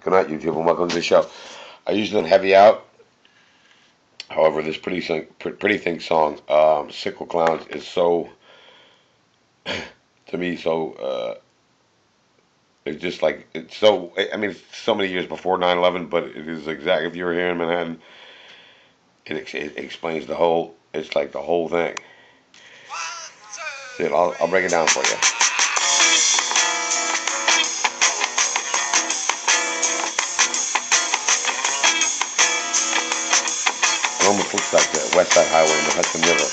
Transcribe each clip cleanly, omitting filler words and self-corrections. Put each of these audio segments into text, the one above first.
Good night, YouTube, and welcome to the show. I usually don't heavy out. However, this Pretty Thing song, Sickle Clowns, is so, to me, so, it's just like, it's so, I mean, it's so many years before 9/11, but it is exactly, if you were here in Manhattan, it explains the whole, it's like the whole thing. See, I'll break it down for you. It almost looks like the West Side Highway and the Hudson River.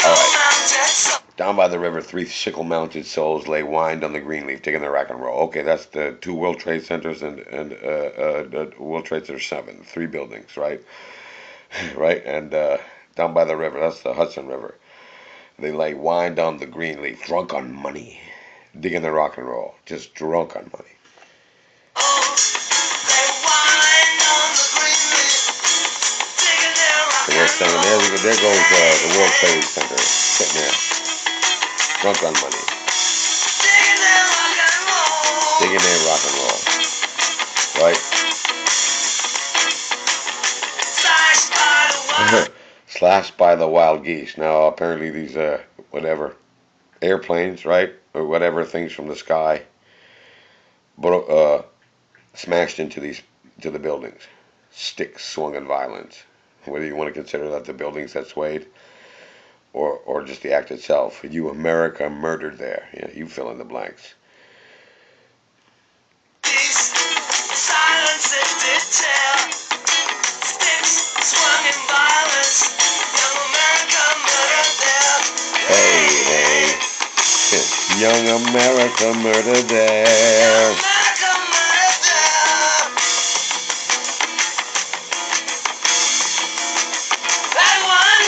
Alright. Down by the river, 3 sickle-mounted souls lay wind on the green leaf, taking their rock and roll. Okay, that's the 2 World Trade Centers and World Trade Center 7, 3 buildings, right? Right, and down by the river, that's the Hudson River. They lay wind on the green leaf, drunk on money, digging their rock and roll, just drunk on money. We're saying, there goes the World Trade Center, sitting there, drunk on money, digging their rock and roll, right? Slashed by the wild geese. Now, apparently these, whatever, airplanes, right, or whatever, things from the sky, but smashed into the buildings. Sticks swung in violence. Whether you want to consider that the buildings that swayed or just the act itself. You America murdered there. Yeah, you fill in the blanks. Hey, hey. Young America murdered there.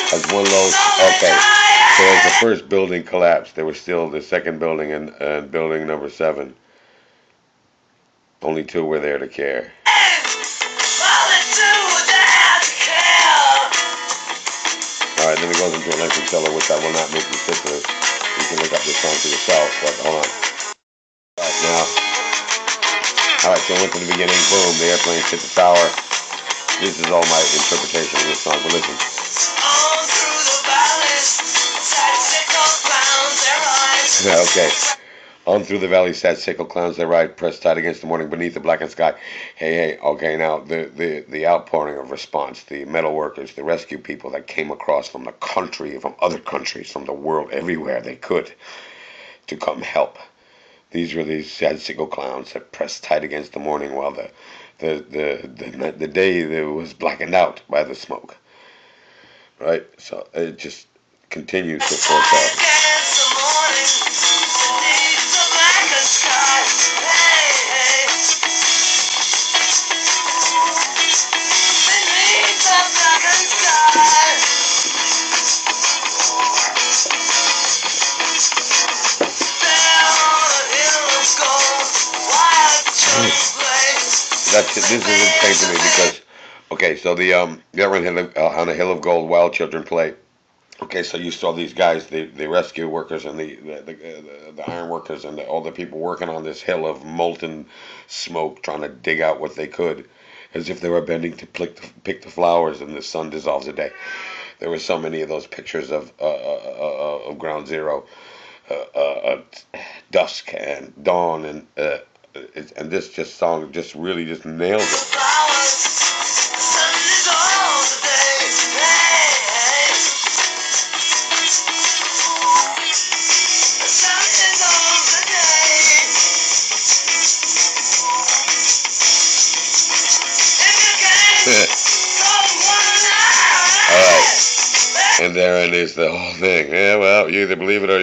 As one low, okay, so as the first building collapsed, there was still the second building and building number 7. Only 2 were there to care. Alright, then it goes into a lengthy solo, which I will not make you sit through. You can look up this song for yourself, but hold on. Alright, now. Alright, so I went to the beginning, boom, the airplane hit the tower. This is all my interpretation of this song, but listen. Okay. On through the valley sat sickle clowns they ride, pressed tight against the morning beneath the blackened sky. Hey, hey, okay, now the outpouring of response, the metal workers, the rescue people that came across from the country, from other countries, from the world, everywhere they could to come help. These were these sad sickle clowns that pressed tight against the morning while the day that was blackened out by the smoke. Right? So it just continues to forecast. This is insane to me because, okay, so the on a hill of gold, wild children play. Okay, so you saw these guys, the rescue workers and the iron workers and all the people working on this hill of molten smoke, trying to dig out what they could, as if they were bending to pick the flowers, and the sun dissolves a day. There were so many of those pictures of Ground Zero, dusk and dawn, and this song just really just nails it. Alright. And therein is the whole thing. Yeah, well, you either believe it or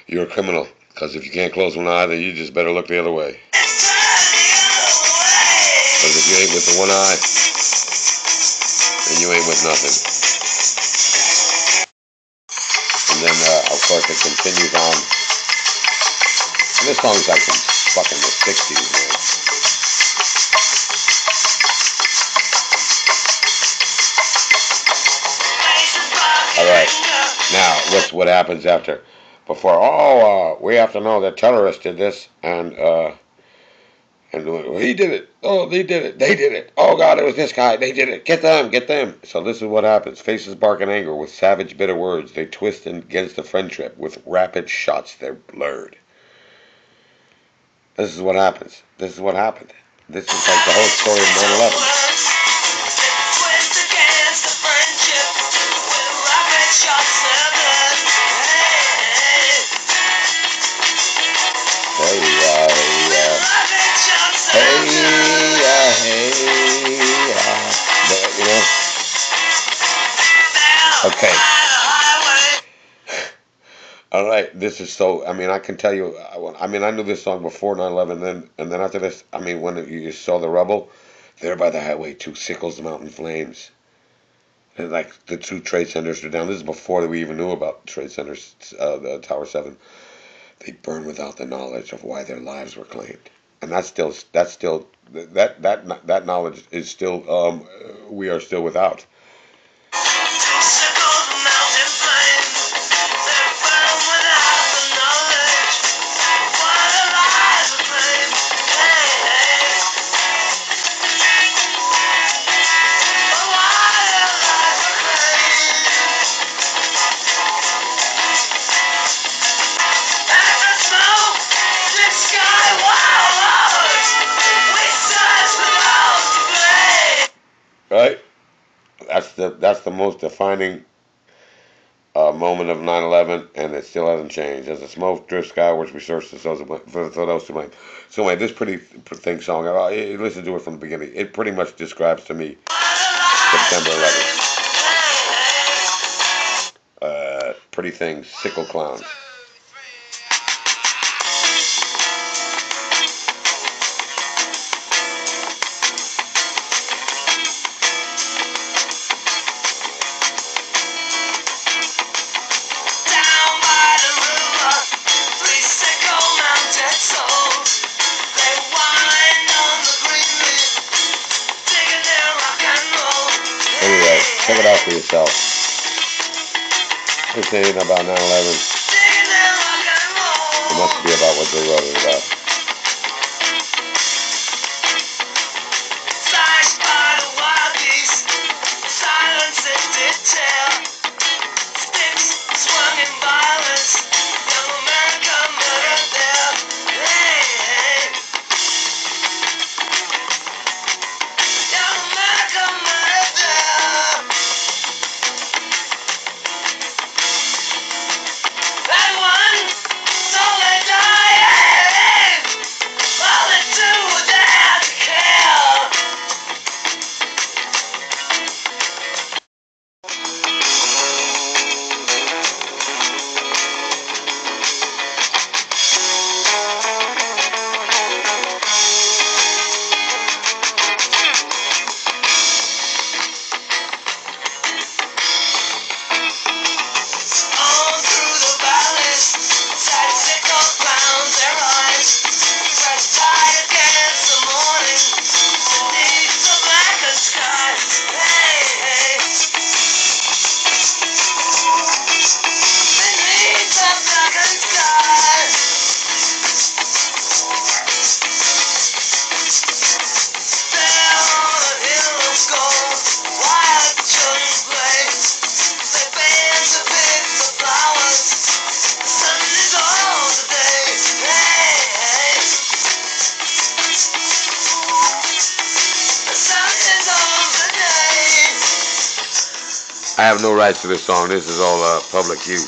you're a criminal. Because if you can't close one eye, then you just better look the other way. Because if you ain't with the one eye, then you ain't with nothing. And then, of course, it continues on. And this song's like from fucking the 60s, man. Alright, now, what happens after? before. Oh, we have to know that terrorists did this, and he did it. Oh, they did it. They did it. Oh God, it was this guy. They did it. Get them. Get them. So this is what happens. Faces bark in anger with savage, bitter words. They twist against the friendship with rapid shots. They're blurred. This is what happens. This is what happened. This is like the whole story of 9/11. You know. Okay. All right. This is so. I mean, I can tell you. I mean, I knew this song before 9/11. And then after this, I mean, when you saw the rubble, there by the highway, two sickles, the mountain flames. And like the two trade centers are down. This is before we even knew about trade centers, the Tower 7. They burn without the knowledge of why their lives were claimed. And that knowledge is still we are still without. Right? That's the most defining moment of 9/11, and it still hasn't changed. As the smoke drifts skyward, we search the souls for those to blame. So anyway, this pretty thing song, listen to it from the beginning. It pretty much describes to me September 11th. Pretty things, sickle clowns. Check it out for yourself. This ain't about 9/11. It must be about what they wrote it about. I have no rights to this song. This is all public use.